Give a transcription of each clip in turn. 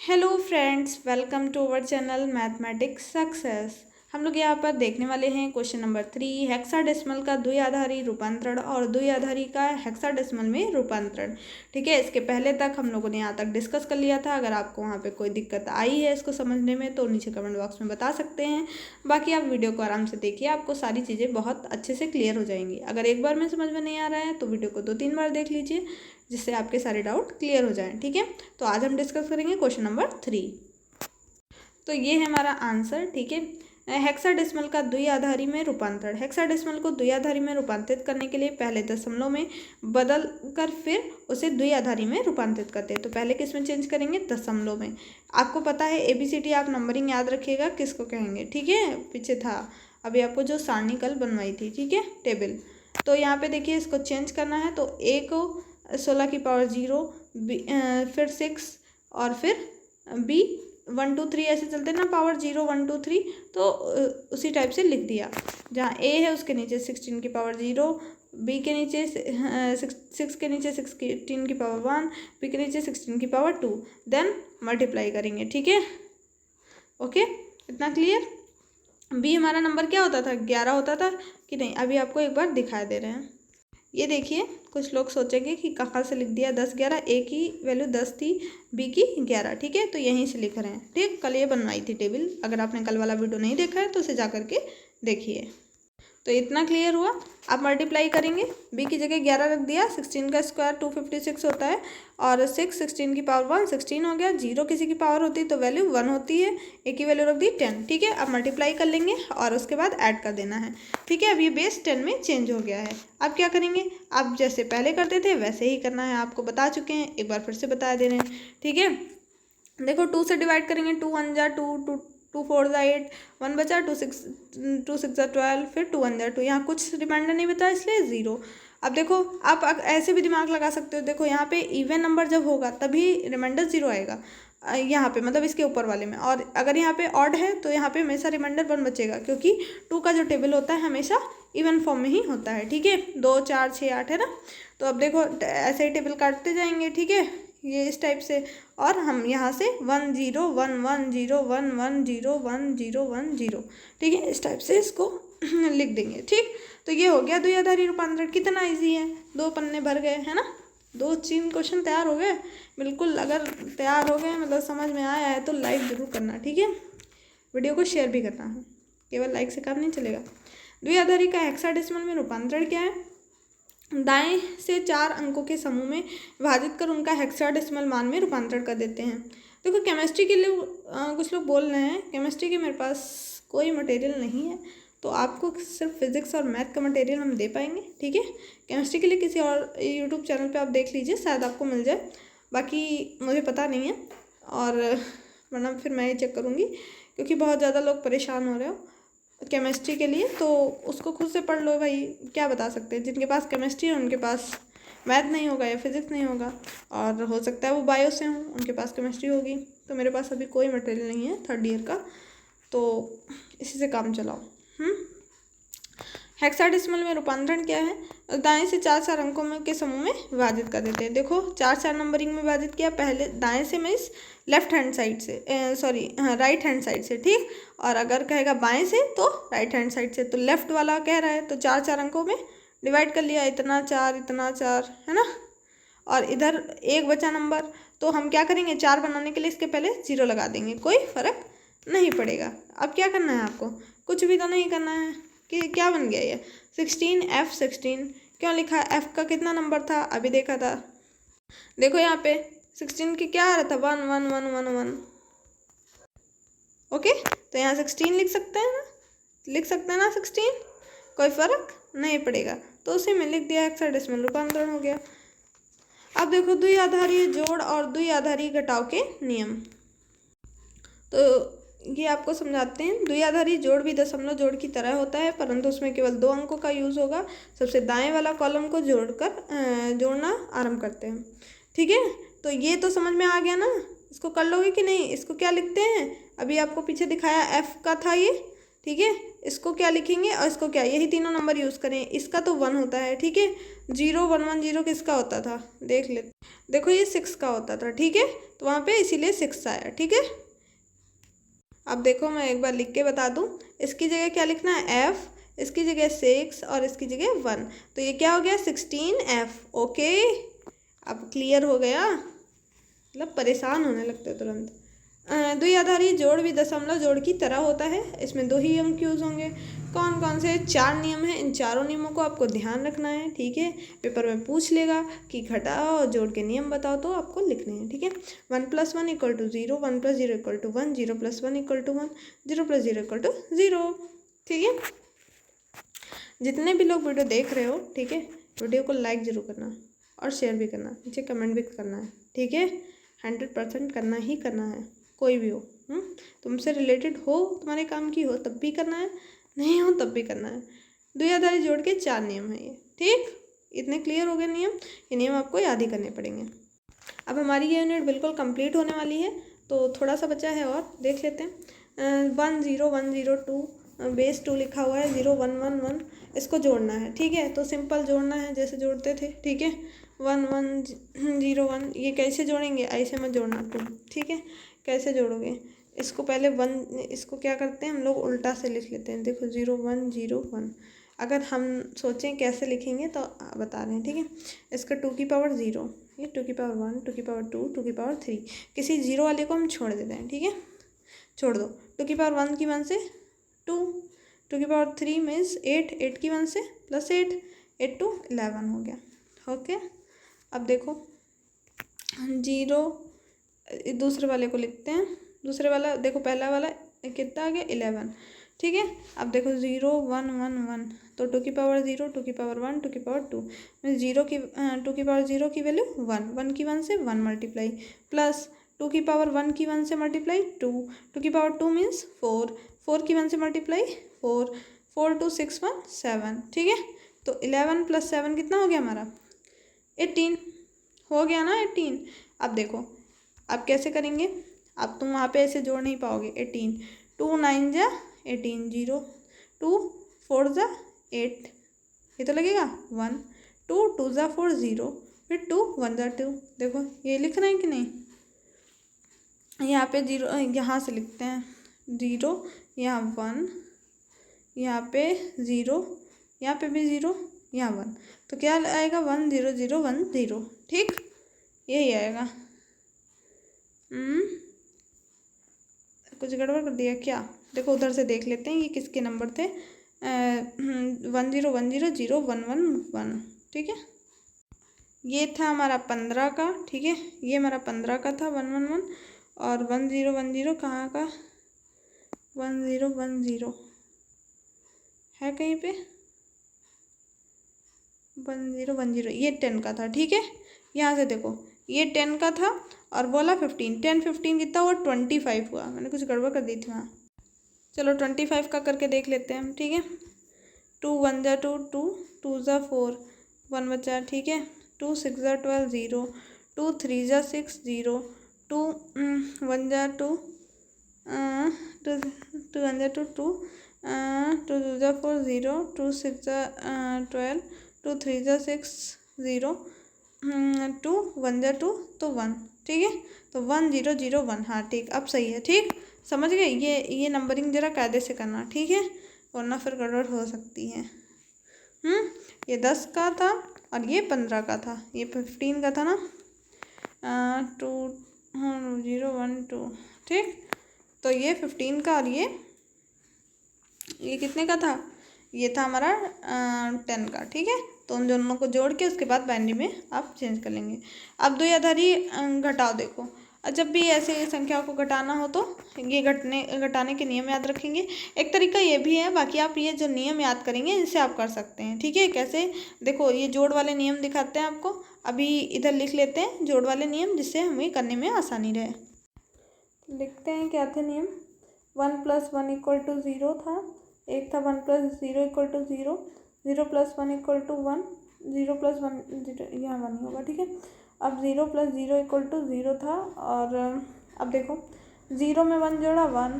Hello friends, welcome to our channel mathematics success. हम लोग यहाँ पर देखने वाले हैं क्वेश्चन नंबर 3 हेक्साडेसिमल का द्विआधारी रूपांतरण और द्विआधारी का हेक्साडेसिमल में रूपांतरण। ठीक है, इसके पहले तक हम लोगों ने यहाँ तक डिस्कस कर लिया था। अगर आपको वहाँ पे कोई दिक्कत आई है इसको समझने में तो नीचे कमेंट बॉक्स में बता सकते हैं। बाकी आप वीडियो को आराम से देखिए, आपको सारी चीज़ें बहुत अच्छे से क्लियर हो जाएंगी। अगर एक बार में समझ में नहीं आ रहा है तो वीडियो को 2-3 बार देख लीजिए, जिससे आपके सारे डाउट क्लियर हो जाएं। ठीक है, तो आज हम डिस्कस करेंगे क्वेश्चन नंबर 3। तो ये है हमारा आंसर। ठीक है, हेक्साडेसिमल का द्विआधारी में रूपांतरण। हेक्साडेसिमल को द्विआधारी में रूपांतरित करने के लिए पहले दशमलव में बदल कर फिर उसे द्विआधारी में रूपांतरित करते हैं। तो पहले किस में चेंज करेंगे? दशमलव में। आपको पता है ABCD आप नंबरिंग याद रखिएगा किसको कहेंगे। ठीक है, पीछे था अभी आपको जो सारणी कल बनवाई थी। ठीक है, टेबल। तो यहाँ पे देखिए इसको चेंज करना है। तो A को 16 की पावर 0, फिर 6 और फिर B 1 2 3 ऐसे चलते ना, पावर 0 1 2 3। तो उसी टाइप से लिख दिया। जहाँ A है उसके नीचे 16 की पावर 0, B के नीचे 6 के नीचे 16 की पावर 1, B के नीचे 16 की पावर 2, देन मल्टीप्लाई करेंगे। ठीक है, ओके, इतना क्लियर। B हमारा नंबर क्या होता था? 11 होता था कि नहीं? अभी आपको एक बार दिखा दे रहे हैं। ये देखिए, कुछ लोग सोचेंगे कि कहाँ से लिख दिया 10 11। A की वैल्यू 10 थी, B की 11। ठीक है, तो यहीं से लिख रहे हैं। ठीक, कल ये बनवाई थी टेबल। अगर आपने कल वाला वीडियो नहीं देखा है तो उसे जा करके देखिए। तो इतना क्लियर हुआ। आप मल्टीप्लाई करेंगे, B की जगह 11 रख दिया। 16 का स्क्वायर 256 होता है और 6 16 की पावर 1 16 हो गया। 0 किसी की पावर होती है तो वैल्यू 1 होती है। A की वैल्यू रख दी 10। ठीक है, अब मल्टीप्लाई कर लेंगे और उसके बाद ऐड कर देना है। ठीक है, अब ये बेस 10 में चेंज हो गया है। अब क्या करेंगे? आप जैसे पहले करते थे वैसे ही करना है। आपको बता चुके हैं, एक बार फिर से बता दे रहे हैं। ठीक है, देखो 2 से डिवाइड करेंगे। 2 1 जा 2, 2 4 जा 8, 1 बचा, 2 6 जा 12, फिर 2 1 जा 2। यहाँ कुछ रिमाइंडर नहीं बता इसलिए 0। अब देखो, आप ऐसे भी दिमाग लगा सकते हो। देखो यहाँ पे इवन नंबर जब होगा तभी रिमाइंडर 0 आएगा, यहाँ पे मतलब इसके ऊपर वाले में। और अगर यहाँ पे ऑड है तो यहाँ पे हमेशा रिमाइंडर 1 बचेगा, क्योंकि 2 का जो टेबल होता है हमेशा इवन फॉर्म में ही होता है। ठीक है, 2 4 6 8 है ना। तो अब देखो ऐसे ही टेबल काटते जाएंगे। ठीक है, ये इस टाइप से। और हम यहाँ से 1 0 1 1 0 1 1 0 1 0 1 0। ठीक है, इस टाइप से इसको लिख देंगे। ठीक, तो ये हो गया द्विआधारी रूपांतरण। कितना इजी है, 2 पन्ने भर गए है ना, 2-3 क्वेश्चन तैयार हो गए बिल्कुल। अगर तैयार हो गए मतलब समझ में आया है तो लाइक ज़रूर करना। ठीक है, वीडियो को शेयर भी करना है, केवल लाइक से काम नहीं चलेगा। द्विआधारी का हेक्साडेसिमल में रूपांतरण क्या है? दाएं से 4 अंकों के समूह में विभाजित कर उनका हेक्साडेसिमल मान में रूपांतरण कर देते हैं। देखो केमिस्ट्री के लिए कुछ लोग बोल रहे हैं केमिस्ट्री के मेरे पास कोई मटेरियल नहीं है, तो आपको सिर्फ फिजिक्स और मैथ का मटेरियल हम दे पाएंगे। ठीक है, केमिस्ट्री के लिए किसी और यूट्यूब चैनल पे आप देख लीजिए, शायद आपको मिल जाए। बाकी मुझे पता नहीं है, और वरना फिर मैं ही चेक करूँगी, क्योंकि बहुत ज़्यादा लोग परेशान हो रहे हो केमिस्ट्री के लिए। तो उसको खुद से पढ़ लो भाई, क्या बता सकते हैं। जिनके पास केमिस्ट्री है उनके पास मैथ नहीं होगा या फिजिक्स नहीं होगा, और हो सकता है वो बायो से हों, उनके पास केमिस्ट्री होगी। तो मेरे पास अभी कोई मटेरियल नहीं है 3rd ईयर का, तो इसी से काम चलाओ। हेक्साडेसिमल में रूपांतरण क्या है? दाएं से 4 अंकों में के समूह में विभाजित कर देते हैं। देखो 4 नंबरिंग में विभाजित किया। पहले दाएं से मीन्स लेफ्ट हैंड साइड से, सॉरी राइट हैंड साइड से। ठीक, और अगर कहेगा बाएं से तो राइट हैंड साइड से। तो लेफ्ट वाला कह रहा है तो 4 अंकों में डिवाइड कर लिया, इतना 4 है ना। और इधर एक बचा नंबर, तो हम क्या करेंगे? 4 बनाने के लिए इसके पहले 0 लगा देंगे, कोई फर्क नहीं पड़ेगा। अब क्या करना है आपको? कुछ भी तो नहीं करना है। कि क्या बन गया ये 16 F16 क्यों लिखा है? F का कितना नंबर था अभी देखा था। देखो यहाँ पे 16 की क्या आ रहा था? 1 1 1 1 1। ओके, तो यहाँ 16 लिख सकते हैं ना, लिख सकते हैं ना 16, कोई फर्क नहीं पड़ेगा। तो उसी में लिख दिया, हेक्साडेसिमल रूपांतरण हो गया। अब देखो द्विआधारी जोड़ और द्विआधारी घटाव के नियम। तो ये आपको समझाते हैं। द्विआधारी जोड़ भी दशमलव जोड़ की तरह होता है, परंतु उसमें केवल 2 अंकों का यूज़ होगा। सबसे दाएं वाला कॉलम को जोड़ना आरंभ करते हैं। ठीक है, तो ये तो समझ में आ गया ना। इसको कर लोगे कि नहीं? इसको क्या लिखते हैं? अभी आपको पीछे दिखाया F का था ये, ठीक है। इसको क्या लिखेंगे और इसको क्या, यही तीनों नंबर यूज़ करें। इसका तो 1 होता है, ठीक है। 0 1 1 0 किसका होता था, देख ले, देखो ये 6 का होता था, ठीक है। तो वहाँ पे इसीलिए 6 आया, ठीक है। अब देखो मैं एक बार लिख के बता दूँ, इसकी जगह क्या लिखना है, F, इसकी जगह 6 और इसकी जगह 1, तो ये क्या हो गया 16F। ओके, अब क्लियर हो गया, मतलब परेशान होने लगते हैं तुरंत। द्विआधारी जोड़ भी दशमलव जोड़ की तरह होता है, इसमें 2 ही अंक यूज होंगे। कौन कौन से 4 नियम हैं, इन चारों नियमों को आपको ध्यान रखना है, ठीक है। पेपर में पूछ लेगा कि घटाओ और जोड़ के नियम बताओ, तो आपको लिखने हैं, ठीक है। 1 + 1 = 0, 1 + 0 = 1, 0 + 1 = 1, 0 + 0 = 0, ठीक है। जितने भी लोग वीडियो देख रहे हो, ठीक है, वीडियो को लाइक जरूर करना और शेयर भी करना, नीचे कमेंट भी करना है, ठीक है। 100% करना ही करना है, कोई भी हो, तुमसे रिलेटेड हो, तुम्हारे काम की हो तब भी करना है, नहीं हो तब भी करना है। द्विआधारी जोड़ के 4 नियम है ये, ठीक। इतने क्लियर हो गए नियम, ये नियम आपको याद ही करने पड़ेंगे। अब हमारी ये यूनिट बिल्कुल कंप्लीट होने वाली है, तो थोड़ा सा बचा है और देख लेते हैं। 1 0 1 0 2 बेस 2 लिखा हुआ है, 0 1 1 1, इसको जोड़ना है, ठीक है। तो सिंपल जोड़ना है जैसे जोड़ते थे, ठीक है। 1 1 0 1, ये कैसे जोड़ेंगे, ऐसे मत जोड़ना 2, ठीक है। कैसे जोड़ोगे, इसको पहले 1, इसको क्या करते हैं हम लोग उल्टा से लिख लेते हैं, देखो 0 1 0 1। अगर हम सोचें कैसे लिखेंगे तो बता रहे हैं, ठीक है। इसका 2 की पावर 0, ये 2 की पावर 1, 2 की पावर 2, 2 की पावर 3, किसी 0 वाले को हम छोड़ देते हैं, ठीक है, छोड़ दो। 2 की पावर 1 की 1 से 2, 2 की पावर 3 मीन्स 8, 8 की 1 से +8, 8 2 11 हो गया, ओके। अब देखो 0, दूसरे वाले को लिखते हैं, दूसरे वाला देखो, पहला वाला कितना आ गया 11, ठीक है। अब देखो 0 1 1 1, तो 2 की पावर 0, 2 की पावर 1, 2 की पावर 2, मीन्स 0 की 2 की पावर 0 की वैल्यू 1, 1 की 1 से 1 मल्टीप्लाई, प्लस 2 की पावर 1 की 1 से मल्टीप्लाई 2, 2 की पावर 2 मीन्स 4, 4 की 1 से मल्टीप्लाई 4, 4 2 6 1 7, ठीक है। तो 11 + 7 कितना हो गया हमारा 18, हो गया ना 18। अब देखो अब कैसे करेंगे, अब तुम वहाँ पे ऐसे जोड़ नहीं पाओगे। 18 2 9 जा 18, 0 2 4 जा 8, ये तो लगेगा 1, 2 2 जा 4 0, फिर 2 1 जा 2, देखो ये लिख रहे हैं कि नहीं। यहाँ पे 0, यहाँ से लिखते हैं 0, यहाँ 1, यहाँ पे 0, यहाँ पे भी 0, यहाँ 1, तो क्या आएगा 1 0 0 1 0, ठीक, यही आएगा। कुछ गड़बड़ कर दिया क्या, देखो उधर से देख लेते हैं ये किसके नंबर थे। 1 0 1 0 0 1 1 1, ठीक है। ये था हमारा 15 का, ठीक है, ये हमारा 15 का था 1 1 1, और 1 0 1 0 कहाँ का 1 0 1 0 है कहीं पे, 1 0 1 0, ये 10 का था, ठीक है। यहाँ से देखो ये 10 का था और बोला 15, 10 15 कितना हुआ 25 हुआ, मैंने कुछ गड़बड़ कर दी थी वहाँ। चलो 25 का करके देख लेते हैं हम, ठीक है। 2 1 जा 2 2, 2 जा 4, 1 बचा, ठीक है। 2 6 जा 12 0, 2 3 जा 6 0, 2 1 जा 2, 2 1 जा 2 2, 2 2 जा 4 0, 2 6 जा 12, 2 3 जा 6 0, 2 1 जा 2 तो 1, ठीक है। तो 1 0 0 1, हाँ ठीक, अब सही है, ठीक, समझ गए। ये नंबरिंग जरा कायदे से करना, ठीक है, वरना फिर गड़बड़ हो सकती है। ये 10 का था और ये 15 का था, ये 15 का था ना, 2 0 1 2, ठीक। तो ये 15 का और ये कितने का था, ये था हमारा 10 का, ठीक है। तो उन दोनों को जोड़ के उसके बाद बाइनरी में आप चेंज कर लेंगे। अब द्विआधारी घटाओ, देखो जब भी ऐसे संख्याओं को घटाना हो तो ये घटाने के नियम याद रखेंगे। एक तरीका ये भी है, बाकी आप ये जो नियम याद करेंगे इनसे आप कर सकते हैं, ठीक है। कैसे, देखो ये जोड़ वाले नियम दिखाते हैं आपको, अभी इधर लिख लेते हैं जोड़ वाले नियम, जिससे हमें करने में आसानी रहे। लिखते हैं क्या थे नियम, 1 + 1 = 0 था, एक था 1 + 0 = 0, 0 + 1 = 1, 0 + 1 0, यहाँ 1 होगा, ठीक है। अब 0 + 0 = 0 था, और अब देखो 0 में 1 जोड़ा 1,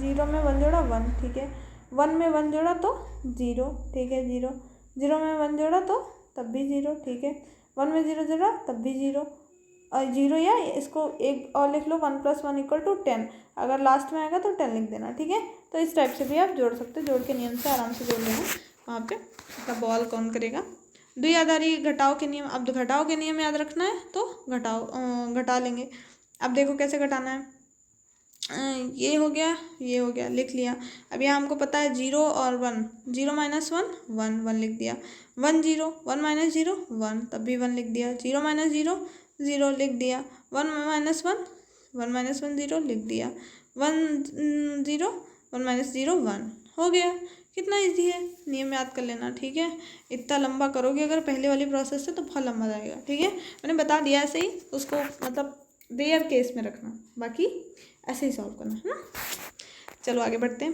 0 में 1 जोड़ा 1, ठीक है। 1 में 1 जोड़ा तो 0, ठीक है 0, 0 में 1 जोड़ा तो तब भी 0, ठीक है 1 में 0 जोड़ा तब भी 0 और 0, या इसको एक और लिख लो 1 + 1 = 10, अगर लास्ट में आएगा तो 10 लिख देना, ठीक है। तो इस टाइप से भी आप जोड़ सकते हो, जोड़ के नियम से आराम से जोड़ लेना। वहाँ पे आपका बॉल कौन करेगा। द्विआधारी घटाव के नियम, अब घटाव के नियम याद रखना है तो घटा लेंगे। अब देखो कैसे घटाना है, ये हो गया, ये हो गया, लिख लिया। अब यहाँ हमको पता है 0 और 1, 0 - 1 1 1 लिख दिया, 1 0 1 - 0 1 तब भी 1 लिख दिया, 0 - 0 0 लिख दिया, 1 - 1 1 - 1 0 लिख दिया, 1 0 1 - 0 1 हो गया। कितना इजी है, नियम याद कर लेना, ठीक है। इतना लंबा करोगे अगर पहले वाली प्रोसेस से तो बहुत लंबा जाएगा, ठीक है। मैंने बता दिया ऐसे ही, उसको मतलब रेयर केस में रखना, बाकी ऐसे ही सॉल्व करना है ना। चलो आगे बढ़ते हैं।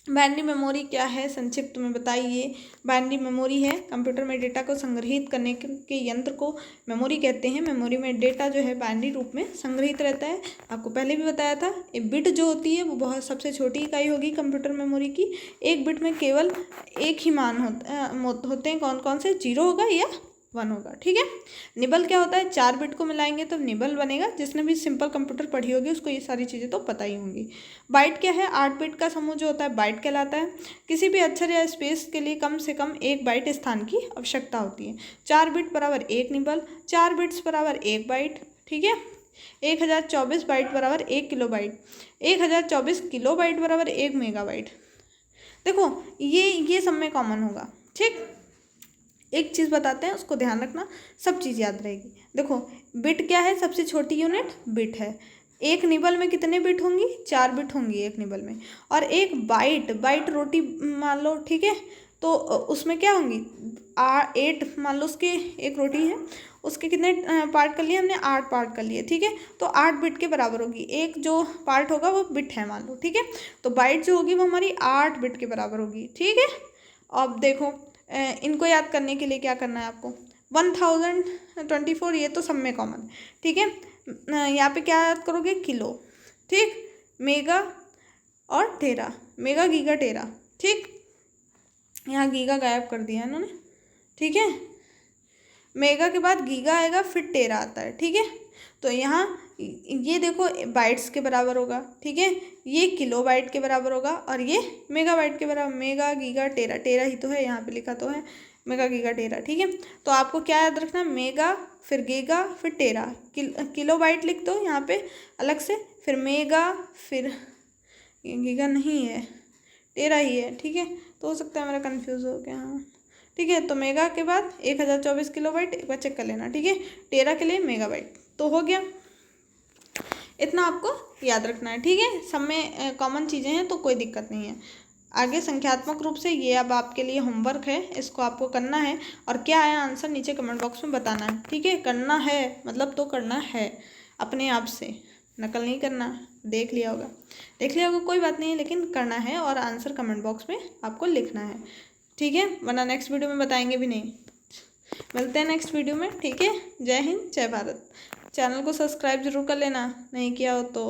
बाइनरी मेमोरी क्या है, संक्षिप्त में बताइए। बाइनरी मेमोरी है कंप्यूटर में डेटा को संग्रहित करने के यंत्र को मेमोरी कहते हैं। मेमोरी में डेटा जो है बाइनरी रूप में संग्रहित रहता है। आपको पहले भी बताया था, एक बिट जो होती है वो बहुत सबसे छोटी इकाई होगी कंप्यूटर मेमोरी की। एक बिट में केवल एक ही मान होते हैं, कौन कौन से, 0 होगा या 1 होगा, ठीक है। निबल क्या होता है, 4 बिट को मिलाएंगे तो निबल बनेगा। जिसने भी सिंपल कंप्यूटर पढ़ी होगी उसको ये सारी चीज़ें तो पता ही होंगी। बाइट क्या है, 8 बिट का समूह जो होता है बाइट कहलाता है। किसी भी अक्षर या स्पेस के लिए कम से कम 1 बाइट स्थान की आवश्यकता होती है। 4 बिट बराबर 1 निबल, 4 बिट्स बराबर 1 बाइट, ठीक है। 1024 बाइट बराबर 1 किलोबाइट, 1024 किलोबाइट बराबर 1 मेगाबाइट। देखो ये सब में कॉमन होगा, ठीक। एक चीज़ बताते हैं, उसको ध्यान रखना, सब चीज़ याद रहेगी। देखो बिट क्या है, सबसे छोटी यूनिट बिट है। एक निबल में कितने बिट होंगी, 4 बिट होंगी एक निबल में। और एक बाइट रोटी मान लो, ठीक है, तो उसमें क्या होंगी, 8 मान लो, उसके एक रोटी है, उसके कितने पार्ट कर लिए हमने, 8 पार्ट कर लिए, ठीक है। तो 8 बिट के बराबर होगी, एक जो पार्ट होगा वो बिट है मान लो, ठीक है। तो बाइट जो होगी वो हमारी 8 बिट के बराबर होगी, ठीक है। अब देखो इनको याद करने के लिए क्या करना है आपको, 1024 ये तो सब में कॉमन, ठीक है। यहाँ पे क्या याद करोगे, किलो, ठीक, मेगा और टेरा, मेगा गीगा टेरा, ठीक। यहाँ गीगा गायब कर दिया है इन्होंने, ठीक है। मेगा के बाद गीगा आएगा, फिर टेरा आता है, ठीक है। तो यहाँ ये देखो बाइट्स के बराबर होगा, ठीक है। ये किलो बाइट के बराबर होगा और ये मेगा बाइट के बराबर, मेगा गीगा टेरा, टेरा ही तो है यहाँ पे लिखा तो है, मेगा गीगा टेरा, ठीक है। तो आपको क्या याद रखना, मेगा फिर गीगा फिर टेरा, किलो बाइट लिख दो यहाँ पे अलग से, फिर मेगा, फिर गीगा नहीं है, टेरा ही है, ठीक है। तो हो सकता है मेरा कन्फ्यूज़ हो गया, हाँ ठीक है। तो मेगा के बाद 1024 किलोबाइट, एक बार चेक कर लेना, ठीक है। टेरा के लिए मेगाबाइट, तो हो गया। इतना आपको याद रखना है, ठीक है। सब में कॉमन चीज़ें हैं तो कोई दिक्कत नहीं है। आगे संख्यात्मक रूप से ये अब आपके लिए होमवर्क है, इसको आपको करना है और क्या आया आंसर नीचे कमेंट बॉक्स में बताना है, ठीक है। करना है मतलब तो करना है, अपने आप से, नकल नहीं करना। देख लिया होगा कोई बात नहीं है, लेकिन करना है और आंसर कमेंट बॉक्स में आपको लिखना है, ठीक है। वरना नेक्स्ट वीडियो में बताएंगे भी नहीं। मिलते हैं नेक्स्ट वीडियो में, ठीक है। जय हिंद, जय भारत। चैनल को सब्सक्राइब जरूर कर लेना, नहीं किया हो तो।